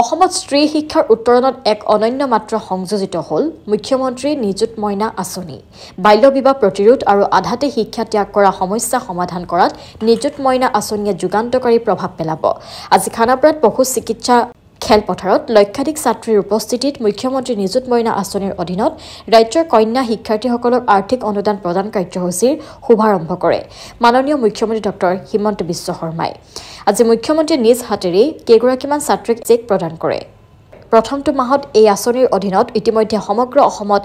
অসমত স্ত্ৰী শিক্ষাৰ উত্তৰণত এক অনন্য মাত্ৰ সংযোজিত হ'ল মুখ্যমন্ত্ৰী নিযুত মইনা আঁচনি। বাল্য বিবাহ প্ৰতিৰোধ আৰু আধাতে শিক্ষা ত্যাগ কৰা সমস্যা সমাধান কৰাত নিযুত মইনা আঁচনিয়ে যুগান্তকাৰী প্ৰভাৱ পেলাব। আজি খানাপাৰাত পশু চিকিৎসা খেলপথাৰত লক্ষাধিক ছাত্ৰীৰ উপস্থিতিত মুখ্যমন্ত্ৰী নিযুত মইনা আঁচনিৰ অধীনত ৰাজ্যৰ কন্যা শিক্ষাৰ্থীসকলক আৰ্থিক অনুদান প্ৰদান কাৰ্যসূচীৰ শুভাৰম্ভ কৰে মাননীয় মুখ্যমন্ত্ৰী ডক্টৰ হিমন্ত বিশ্ব শৰ্মাই। আজি মুখ্যমন্ত্ৰীয়ে নিজ হাতেৰে কেইগৰাকীমান ছাত্ৰীক চেক প্ৰদান কৰে। প্ৰথমটো মাহত এই আঁচনিৰ অধীনত ইতিমধ্যে সমগ্ৰ অসমত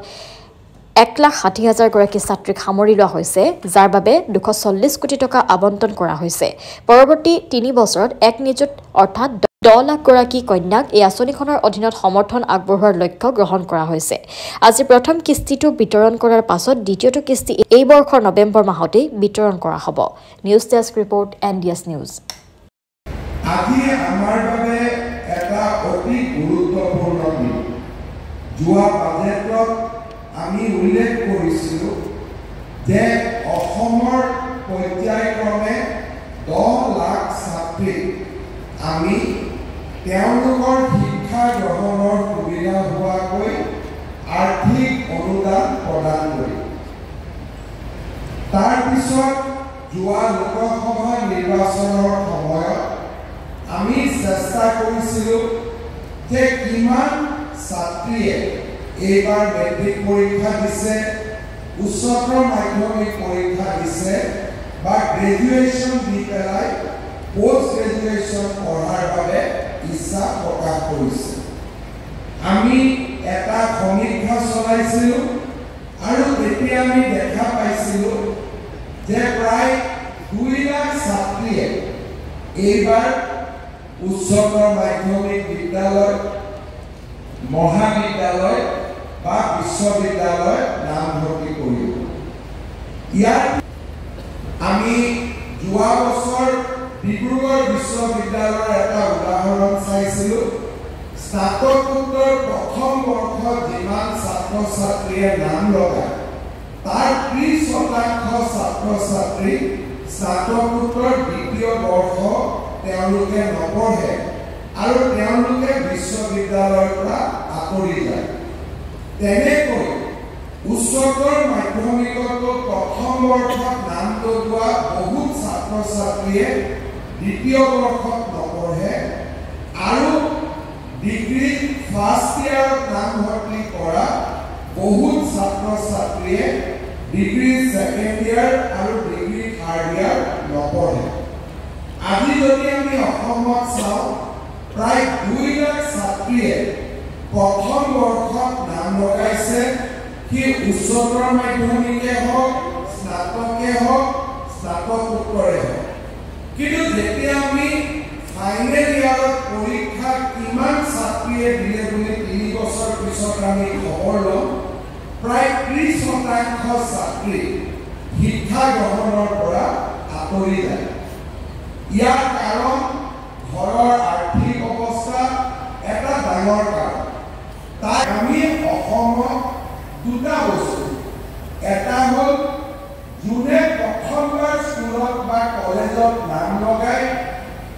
1,60,000 গৰাকী ছাত্ৰীক সামৰি লোৱা হৈছে, যাৰ বাবে 240 কোটি টকা আবণ্টন কৰা হৈছে। পৰৱৰ্তী 3 বছৰত এক নিযুত অৰ্থাৎ 10 লাখ গৰাকী কন্যাক এই আঁচনিখনৰ অধীনত সমৰ্থন আগবঢ়োৱাৰ লক্ষ্য গ্ৰহণ কৰা হৈছে। আজি প্ৰথম কিস্তিটো বিতৰণ কৰাৰ পাছত দ্বিতীয়টো কিস্তি এই বৰ্ষৰ নৱেম্বৰ মাহতেই বিতৰণ কৰা হ'ব। News desk report NDS news. আজি আমাৰ বাবে এটা অতি গুৰুত্বপূৰ্ণ দিন। যোৱা বাজেটত আমি উল্লেখ কৰিছিলোঁ যে অসমৰ পৰ্যায়ক্ৰমে 10 লাখ ছাত্ৰীক আমি তেওঁলোকৰ শিক্ষা গ্ৰহণৰ সুবিধা হোৱাকৈ আৰ্থিক অনুদান প্ৰদান কৰিম। তাৰ পিছত যোৱা লোকসভা নিৰ্বাচনৰ সময়ত আমি চেষ্টা কৰিছিলোঁ যে কিমান ছাত্ৰীয়ে এইবাৰ মেট্ৰিক পৰীক্ষা দিছে, উচ্চতৰ মাধ্যমিক পৰীক্ষা দিছে বা গ্ৰেজুৱেশ্যন দি পেলাই পোষ্ট গ্ৰেজুৱেশ্যন পঢ়াৰ বাবে ইচ্ছা প্ৰকাশ কৰিছে। আমি এটা সমীক্ষা চলাইছিলোঁ আৰু তেতিয়া আমি দেখা পাইছিলোঁ যে প্ৰায় 2 লাখ ছাত্ৰীয়ে এইবাৰ উচ্চতৰ মাধ্যমিক বিদ্যালয়, মহাবিদ্যালয় বা বিশ্ববিদ্যালয় নামভৰ্তি কৰিব। ইয়াত আমি যোৱা বছৰ ডিব্ৰুগড় বিশ্ববিদ্যালয়ৰ এটা উদাহৰণ চাইছিলোঁ। স্নাতকোত্তৰ প্ৰথম বৰ্ষত যিমান ছাত্ৰ ছাত্ৰীয়ে নাম লগায় তাৰ 30% ছাত্ৰ ছাত্ৰী স্নাতকোত্তৰ দ্বিতীয় বৰ্ষ তেওঁলোকে নপঢ়ে আৰু তেওঁলোকে বিশ্ববিদ্যালয়ৰ পৰা আঁতৰি যায়। তেনেকৈ উচ্চতৰ মাধ্যমিকতো প্ৰথম বৰ্ষত নাম লগোৱা বহুত ছাত্ৰ ছাত্ৰীয়ে দ্বিতীয় বৰ্ষত নপঢ়ে আৰু ডিগ্ৰী ফাৰ্ষ্ট ইয়াৰত নামভৰ্তি কৰা বহুত ছাত্ৰ ছাত্ৰীয়ে ডিগ্ৰী ছেকেণ্ড ইয়াৰ আৰু ডিগ্ৰী থাৰ্ড ইয়াৰ নপঢ়ে। আজি যদি আমি অসমত চাওঁ, প্ৰায় 2 লাখ ছাত্ৰীয়ে প্ৰথম বৰ্ষত নাম লগাইছে, কি উচ্চতৰ মাধ্যমিকে হওক, স্নাতকে হওক, স্নাতকোত্তৰে হওক। কিন্তু যেতিয়া আমি ফাইনেল ইয়াৰত পৰীক্ষা কিমান ছাত্ৰীয়ে দিলে বুলি 3 বছৰ পিছত আমি খবৰ ল'ম, প্ৰায় 30% ছাত্ৰী শিক্ষা গ্ৰহণৰ পৰা আঁতৰি যায়। ইয়াৰ কাৰণ ঘৰৰ আৰ্থিক অৱস্থা এটা ডাঙৰ কাৰণ। তাই আমি অসমত 2টা বস্তু, এটা হ'ল যোনে প্ৰথমবাৰ স্কুলত বা কলেজত নাম লগায়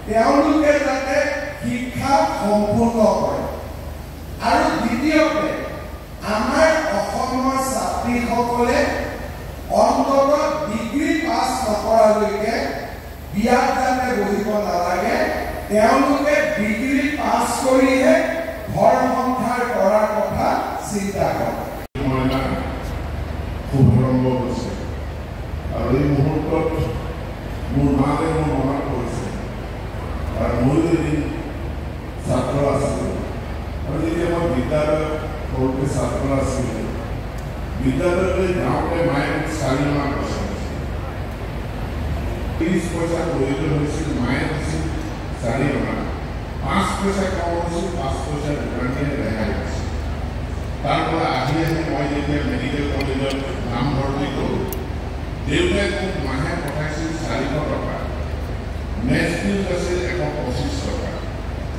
তেওঁলোকে যাতে শিক্ষা সম্পূৰ্ণ কৰে, আৰু দ্বিতীয়তে আমাৰ অসমৰ ছাত্ৰীসকলে অন্তত ডিগ্ৰী পাছ নকৰালৈকে বিয়াত যাতে বহিব নালাগে, তেওঁলোকে ডিগ্ৰী পাছ কৰিহে ঘৰ সংসাৰ কৰাৰ কথা চিন্তা কৰে। শুভাৰম্ভ হৈছে আৰু এই মুহূৰ্তত মোৰ মাকে মোৰ মনত পৰিছে। আৰু ময়ো এদিন ছাত্ৰ আছিলোঁ আৰু যেতিয়া মই বিদ্যালয়ত সৰুতে ছাত্ৰ আছিলোঁ, বিদ্যালয়লৈ যাওঁতে মায়ে মোক 4 মাহ পইচা দিছিল। 30 পইচা প্ৰয়োজন হৈছিল, মায়ে দিছিল 4 মাহ। 5 পইচা কম হৈছিল, 5 পইচা দোকানীয়ে ৰেহাই দিছিল। তাৰ পৰা আহি মই যেতিয়া মেডিকেল কলেজত নামভৰ্তি কৰোঁ, দেউতাই মোক মাহে পঠাইছিল 400 টকা। মেথ ফিজ আছিল 125 টকা।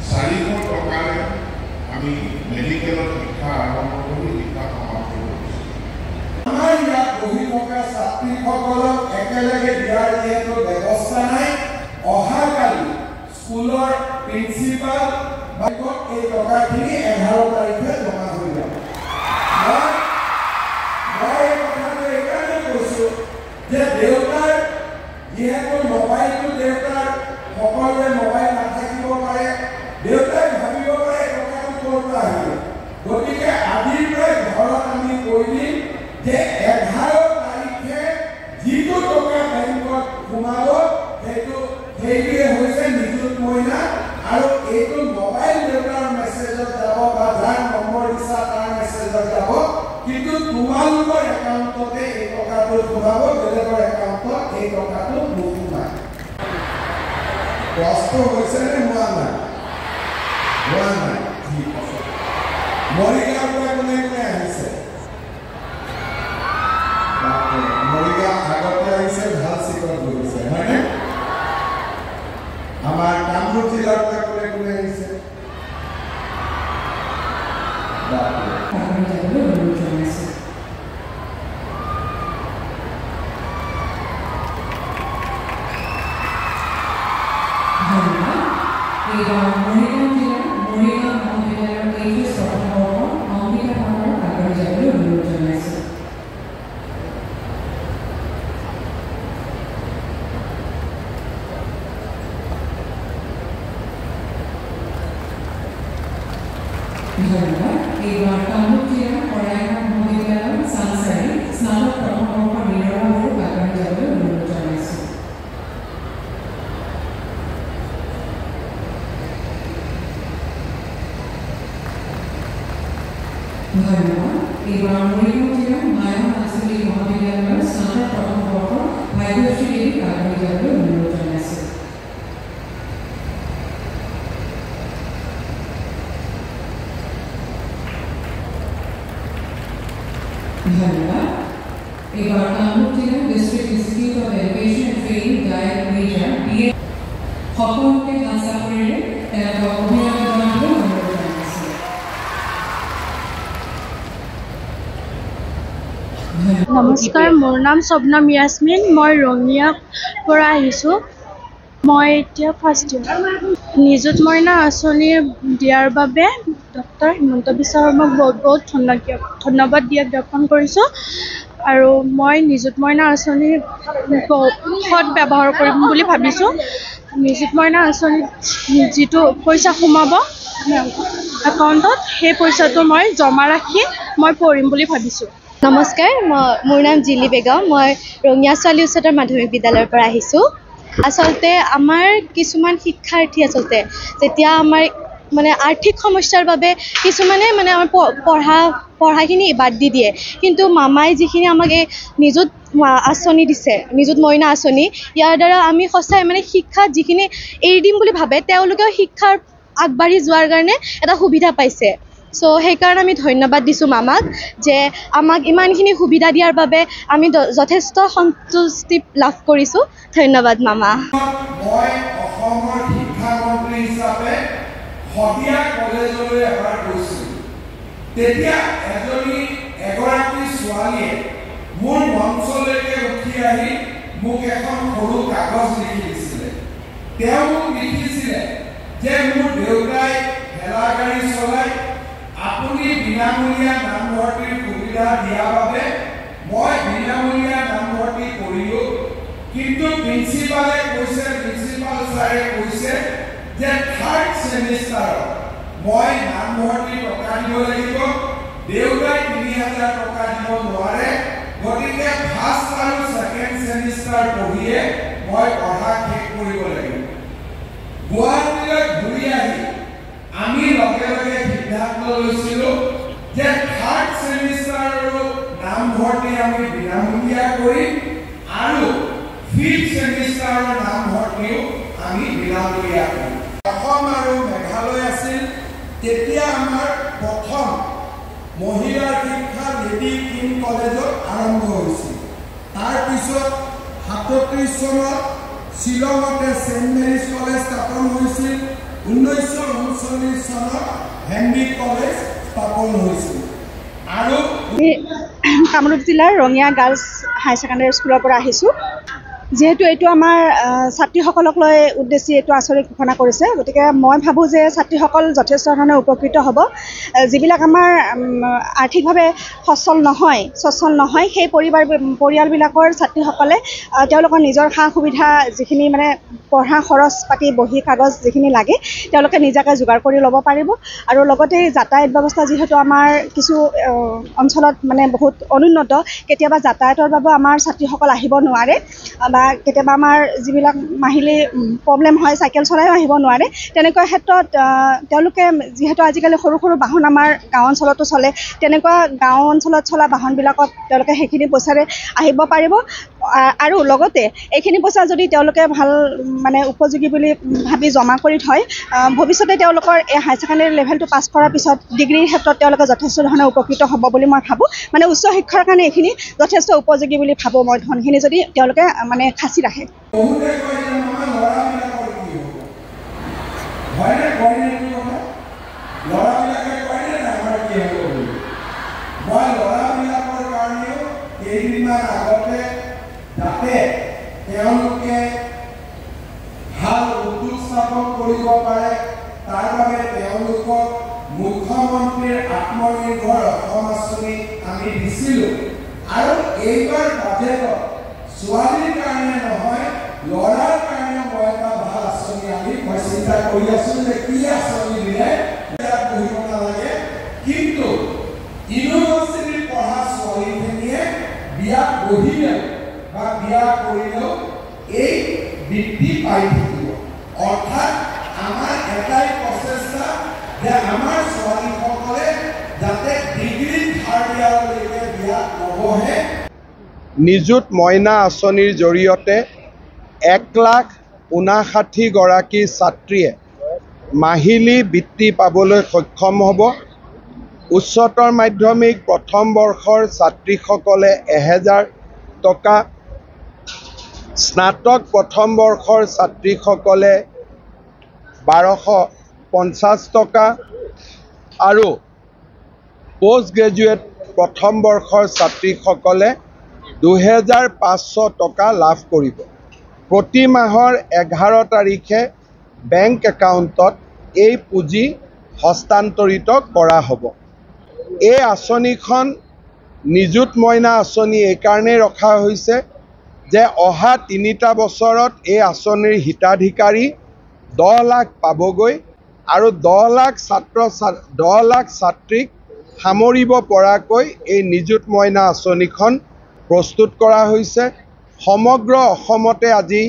400 টকাৰে আমি মেডিকেলত শিক্ষা আৰম্ভ কৰি শিক্ষা সমাপ্ত কৰিছোঁ। আমাৰ ইয়াত পঢ়ি থকা ছাত্ৰীসকলক একেলগে দিয়াৰ যিহেতু ব্যৱস্থা নাই, অহাকালি স্কুলৰ প্ৰিন্সিপাল এই টকাখিনি 11 তাৰিখে জমা হৈ যাব। মই এই কথাটো এইকাৰণে কৈছোঁ যে দেউতাৰ যিহেতু মোবাইলটো দেউতাৰ সকলোৱে মোবাইল নাথাকিব পাৰে, দেউতাই ভাবিব পাৰে টকাটো ক'ৰ পৰা আহিব। গতিকে আজিৰ পৰাই ঘৰত আমি কৈ দিম যে 11 তাৰিখে যিটো টকা বেংকত সোমাব সেইটোৱে হৈছে নিযুত মইনা, আৰু এইটো মোবাইল দেউতাৰ মেছেজত যাব বা যাৰ নম্বৰ দিছা তাৰ মেছেজত যাব, কিন্তু তোমালোকৰ একাউণ্টতে এই টকাটো সোমাব, বেলেগৰ একাউণ্টত এই টকাটো নোসোমায়। কষ্ট হৈছে নে হোৱা নাই? হোৱা নাই। ঠিক আছে। মৰিগাঁৱৰ পৰা কোনে কোনে আহিছে? মৰিগাঁও আগতে আহিছে, ভাল চিকট গৈছে, হয়নে? আমাৰ কামৰূপ জিলাৰ পৰা কোনে কোনে আহিছে? নমস্কাৰ, মোৰ নাম শবনম ইয়াসমিন। মই ৰঙিয়াৰ পৰা আহিছোঁ। মই এতিয়া ফাৰ্ষ্ট ইয়াৰ। নিযুত মইনা আঁচনি দিয়াৰ বাবে ডক্টৰ হিমন্ত বিশ্ব শৰ্মাক বহুত বহুত ধন্যবাদ জ্ঞাপন কৰিছোঁ। আৰু মই নিযুত মইনা আঁচনিৰ সৎ ব্যৱহাৰ কৰিম বুলি ভাবিছোঁ। নিযুত মইনা আঁচনিত যিটো পইচা সোমাব একাউণ্টত, সেই পইচাটো মই জমা ৰাখি মই পঢ়িম বুলি ভাবিছোঁ। নমস্কাৰ, মোৰ নাম জিলি বেগম। মই ৰঙিয়া ছোৱালী উচ্চতৰ মাধ্যমিক বিদ্যালয়ৰ পৰা আহিছোঁ। আচলতে আমাৰ কিছুমান শিক্ষাৰ্থী যেতিয়া আমাৰ আৰ্থিক সমস্যাৰ বাবে কিছুমানে আমাৰ পঢ়াখিনি বাদ দি দিয়ে, কিন্তু মামাই যিখিনি আমাক এই নিযুত আঁচনি দিছে, নিযুত মইনা আঁচনি, ইয়াৰ দ্বাৰা আমি সঁচাই শিক্ষা যিখিনি এৰি দিম বুলি ভাবে তেওঁলোকেও শিক্ষাৰ আগবাঢ়ি যোৱাৰ কাৰণে এটা সুবিধা পাইছে। চ' সেইকাৰণে আমি ধন্যবাদ দিছোঁ মামাক, যে আমাক ইমানখিনি সুবিধা দিয়াৰ বাবে আমি যথেষ্ট সন্তুষ্টি লাভ কৰিছোঁ। ধন্যবাদ মামা। মই অসমৰ শিক্ষামন্ত্ৰী হিচাপে শদিয়া কলেজলৈ এবাৰ গৈছিলোঁ। তেতিয়া এগৰাকী ছোৱালীয়ে মোৰ মঞ্চলৈকে উঠি আহি মোক এখন সৰু কাগজ লিখি দিছিলে। তেওঁ মোক লিখিছিলে যে মোৰ দেউতাই ঠেলা গাড়ী চলায়, আপুনি বিনামূলীয়া নামভৰ্তিৰ সুবিধা দিয়াৰ বাবে মই বিনামূলীয়া নামভৰ্তি কৰিলোঁ, কিন্তু প্ৰিন্সিপাল ছাৰে কৈছে যে 3rd ছেমিষ্টাৰত মই নামভৰ্তি টকা দিব লাগিব। দেউতাই 3000 টকা দিব নোৱাৰে, গতিকে 1st আৰু 2nd ছেমিষ্টাৰ পঢ়িয়ে মই পঢ়া শেষ কৰিব লাগিব। গুৱাহাটীলৈ ঘূৰি আহি আমি লগে লগে সিদ্ধান্ত লৈছিলোঁ যে 3rd ছেমিষ্টাৰৰ নামভৰ্তি আমি বিনামূলীয়া কৰিম আৰু 5th ছেমিষ্টাৰৰ নামভৰ্তিও আমি বিনামূলীয়া কৰিম। অসম আৰু মেঘালয় আছিল তেতিয়া আমাৰ প্ৰথম মহিলাৰ শিক্ষা লেডি কিং কলেজত আৰম্ভ হৈছিল। তাৰপিছত 37 চনত শ্বিলঙতে ছেইণ্ট মেৰিজ কলেজ স্থাপন হৈছিল। 1939 চনত হেনৰি কলেজ স্থাপন হৈছিল। আৰু কামৰূপ জিলাৰ ৰঙিয়া গাৰ্লছ হাই ছেকেণ্ডেৰী স্কুলৰ পৰা আহিছোঁ। যিহেতু এইটো আমাৰ ছাত্ৰীসকলক লৈ উদ্দেশ্যি এইটো আঁচনি ঘোষণা কৰিছে, গতিকে মই ভাবোঁ যে ছাত্ৰীসকল যথেষ্ট ধৰণে উপকৃত হ'ব। যিবিলাক আমাৰ আৰ্থিকভাৱে সচ্ছল নহয় সেই পৰিয়ালবিলাকৰ ছাত্ৰীসকলে তেওঁলোকৰ নিজৰ সা সুবিধা যিখিনি মানে পঢ়া খৰচ পাতি বহি কাগজ যিখিনি লাগে তেওঁলোকে নিজাকৈ যোগাৰ কৰি ল'ব পাৰিব। আৰু লগতে যাতায়াত ব্যৱস্থা যিহেতু আমাৰ কিছু অঞ্চলত মানে বহুত অনুন্নত, কেতিয়াবা যাতায়াতৰ বাবে আমাৰ ছাত্ৰীসকল আহিব নোৱাৰে বা কেতিয়াবা আমাৰ যিবিলাক মাহিলী প্ৰব্লেম হয়, চাইকেল চলাইও আহিব নোৱাৰে। তেনেকুৱা ক্ষেত্ৰত তেওঁলোকে যিহেতু আজিকালি সৰু সৰু বাহন আমাৰ গাঁও অঞ্চলতো চলে, তেনেকুৱা গাঁও অঞ্চলত চলা বাহনবিলাকত তেওঁলোকে সেইখিনি পইচাৰে আহিব পাৰিব। আৰু লগতে এইখিনি পইচা যদি তেওঁলোকে ভাল মানে উপযোগী বুলি ভাবি জমা কৰি থয়, ভৱিষ্যতে তেওঁলোকৰ এই হায়াৰ ছেকেণ্ডেৰী লেভেলটো পাছ কৰাৰ পিছত ডিগ্ৰীৰ ক্ষেত্ৰত তেওঁলোকে যথেষ্ট ধৰণে উপকৃত হ'ব বুলি মই ভাবোঁ। মানে উচ্চ শিক্ষাৰ কাৰণে এইখিনি যথেষ্ট উপযোগী বুলি ভাবোঁ মই, ধনখিনি যদি তেওঁলোকে মানে সাঁচি ৰাখে। যাতে তেওঁলোকে ভাল উদ্যোগ স্থাপন কৰিব পাৰে, তাৰ বাবে তেওঁলোকক মুখ্যমন্ত্ৰীৰ আত্মনিৰ্ভৰ অসম আঁচনি আমি দিছিলোঁ। আৰু এইবাৰ বাজেটত ছোৱালীৰ কাৰণে নহয়, ল'ৰাৰ কাৰণে মই এটা ভাল আঁচনি মই চিন্তা কৰি আছোঁ যে কি আঁচনি দিলে পঢ়িব নালাগে, কিন্তু ইউনিভাৰ্চিটিত পঢ়া ছোৱালীখিনিয়ে বিয়া বহিলে বা বিয়া কৰিলেও এই বৃদ্ধি পাই থাকিব। অৰ্থাৎ আমাৰ এটাই প্ৰচেষ্টা যে আমাৰ ছোৱালীসকলে যাতে ডিগ্ৰী থাৰ্ড ইয়াৰলৈকে বিয়া নবহে। নিযুত মইনা আঁচনিৰ জৰিয়তে 1,59,000 ছাত্ৰীয়ে মাহিলী বৃত্তি পাবলৈ সক্ষম হ'ব। উচ্চতৰ মাধ্যমিক প্ৰথম বৰ্ষৰ ছাত্ৰীসকলে 1000 টকা, স্নাতক প্ৰথম বৰ্ষৰ ছাত্ৰীসকলে 1250 টকা আৰু পোষ্ট গ্ৰেজুৱেট প্ৰথম বৰ্ষৰ ছাত্ৰীসকলে 2500 টকা লাভ কৰিব। প্ৰতি মাহৰ 11 তাৰিখে বেংক একাউণ্টত এই পুঁজি হস্তান্তৰিত কৰা হ'ব। এই আঁচনিখন নিযুত মইনা আঁচনি এইকাৰণেই ৰখা হৈছে যে অহা 3টা বছৰত এই আঁচনিৰ হিতাধিকাৰী 10 লাখ পাবগৈ আৰু 10 লাখ ছাত্ৰীক সামৰিব পৰাকৈ এই নিযুত মইনা আঁচনিখন প্ৰস্তুত কৰা হৈছে। সমগ্ৰ অসমতে আজি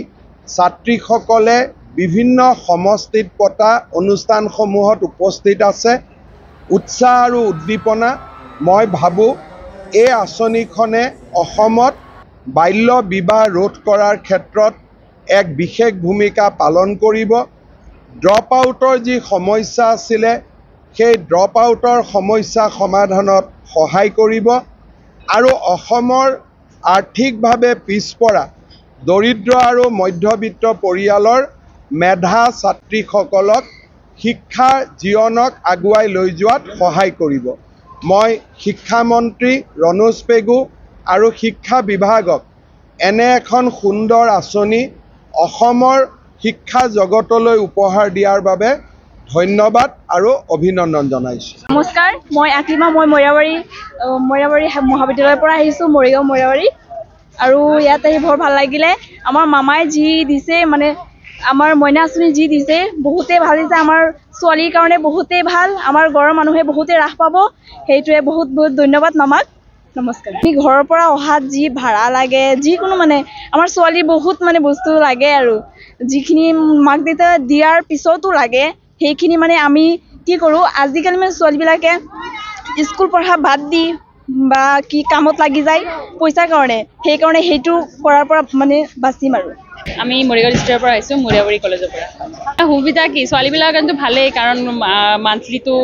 ছাত্ৰীসকলে বিভিন্ন সমষ্টিত পতা অনুষ্ঠানসমূহত উপস্থিত আছে। উৎসাহ আৰু উদ্দীপনা, মই ভাবোঁ এই আঁচনিখনে অসমত বাল্য বিবাহ ৰোধ কৰাৰ ক্ষেত্ৰত এক বিশেষ ভূমিকা পালন কৰিব। ড্ৰপ আউটৰ যি সমস্যা আছিলে, সেই ড্ৰপ আউটৰ সমস্যা সমাধানত সহায় কৰিব আৰু অসমৰ আৰ্থিকভাৱে পিছপৰা দৰিদ্ৰ আৰু মধ্যবিত্ত পৰিয়ালৰ মেধা ছাত্ৰীসকলক শিক্ষাৰ জীৱনক আগুৱাই লৈ যোৱাত সহায় কৰিব। মই শিক্ষামন্ত্ৰী ৰণোজ পেগু আৰু শিক্ষা বিভাগক এনে এখন সুন্দৰ আঁচনি অসমৰ শিক্ষা জগতলৈ উপহাৰ দিয়াৰ বাবে ধন্যবাদ আৰু অভিনন্দন জনাইছোঁ। নমস্কাৰ, মই আকলিমা, মই মৈৰাবাৰী মহাবিদ্যালয়ৰ পৰা আহিছোঁ, মৰিগাঁও মৈৰাবাৰী। আৰু ইয়াত আহি বৰ ভাল লাগিলে। আমাৰ মামাই যি দিছে, মানে আমাৰ মইনা আঁচনি যি দিছে বহুতেই ভাল দিছে। আমাৰ ছোৱালীৰ কাৰণে বহুতেই ভাল, আমাৰ ঘৰৰ মানুহে বহুতেই ৰাস পাব। সেইটোৱে বহুত বহুত ধন্যবাদ মামাক। নমস্কাৰ। ঘৰৰ পৰা অহাত যি ভাড়া লাগে, যিকোনো মানে আমাৰ ছোৱালীৰ বহুত মানে বস্তু লাগে আৰু যিখিনি মাক দেউতা দিয়াৰ পিছতো লাগে, সেইখিনি মানে আমি কি কৰোঁ, আজিকালি মানে ছোৱালীবিলাকে স্কুল পঢ়া বাদ দি বা কি কামত লাগি যায় পইচাৰ কাৰণে, সেইকাৰণে সেইটো কৰাৰ পৰা মানে বাচিম। আৰু আমি মৰিগাঁও ডিষ্ট্ৰিক্টৰ পৰা আহিছোঁ, মৰিয়াবাৰী কলেজৰ পৰা। সুবিধা কি, ছোৱালীবিলাকৰ কাৰণেতো ভালেই, কাৰণ মান্থলিটো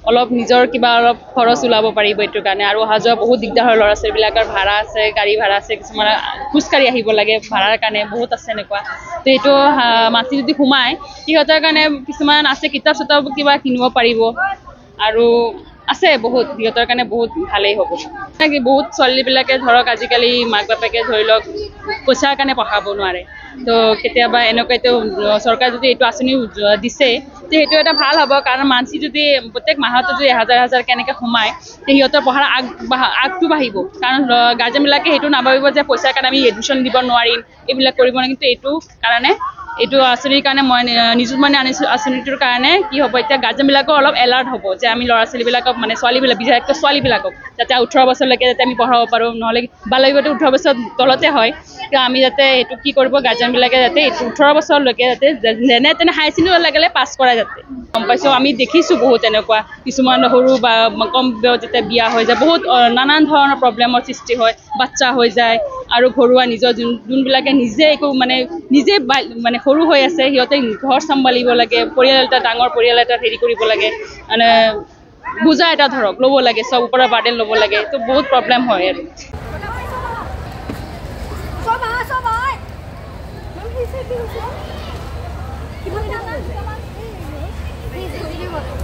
অলপ নিজৰ কিবা অলপ খৰচ ওলাব পাৰিব এইটোৰ কাৰণে। আৰু অহা যোৱা বহুত দিগদাৰ হয়, ল'ৰা ছোৱালীবিলাকৰ ভাড়া আছে, গাড়ী ভাড়া আছে, কিছুমান খোজকাঢ়ি আহিব লাগে ভাড়াৰ কাৰণে, বহুত আছে এনেকুৱা। তো এইটো মান্থলি যদি সোমায় সিহঁতৰ কাৰণে কিছুমান আছে, কিতাপ চিতাপ কিবা কিনিব পাৰিব আৰু আছে বহুত, সিহঁতৰ কাৰণে বহুত ভালেই হ'ব। বহুত ছোৱালীবিলাকে ধৰক আজিকালি মাক বাপেকে ধৰি লওক পইচাৰ কাৰণে পঢ়াব নোৱাৰে তো কেতিয়াবা এনেকুৱাইতো চৰকাৰে যদি এইটো আঁচনি দিছে যে সেইটো এটা ভাল হ'ব কাৰণ মানসি যদি প্ৰত্যেক মাহত যদি 1000 কেনেকৈ সোমায় সিহঁতৰ পঢ়াৰ আগটো বাঢ়িব কাৰণ গাৰ্জেনবিলাকে সেইটো নাভাবিব যে পইচাৰ কাৰণে আমি এডমিশ্যন দিব নোৱাৰিম এইবিলাক কৰিব নোৱাৰিম কিন্তু এইটো কাৰণে এইটো আঁচনিৰ কাৰণে মই নিযুত মইনা আঁচনিটোৰ কাৰণে কি হ'ব এতিয়া গাৰ্জেনবিলাকো অলপ এলাৰ্ট হ'ব যে আমি ল'ৰা ছোৱালীবিলাকক মানে ছোৱালীবিলাক বিশেষকৈ ছোৱালীবিলাকক যাতে 18 বছৰলৈকে যাতে আমি পঢ়াব পাৰোঁ নহ'লে বাল্য বিবাহটো 18 বছৰ তলতে হয় তো আমি যাতে এইটো কি কৰিব গাৰ্জেনবিলাকে যাতে 18 বছৰলৈকে যাতে যেনে তেনে হাই ছেকেণ্ডেৰী লাগিলে পাছ কৰা যাতে গম পাইছোঁ আমি দেখিছোঁ বহুত এনেকুৱা কিছুমান সৰু বা কম যেতিয়া বিয়া হৈ যায় বহুত নানান ধৰণৰ প্ৰব্লেমৰ সৃষ্টি হয় বাচ্চা হৈ যায় আৰু ঘৰুৱা নিজৰ যোনবিলাকে নিজে একো মানে নিজে মানে সৰু হৈ আছে সিহঁতে ঘৰ চম্ভালিব লাগে পৰিয়াল এটা ডাঙৰ পৰিয়াল এটা হেৰি কৰিব লাগে মানে বুজা এটা ধৰক ল'ব লাগে চব ওপৰৰ বাৰ্ডেন ল'ব লাগে তো বহুত প্ৰব্লেম হয় আৰু Please,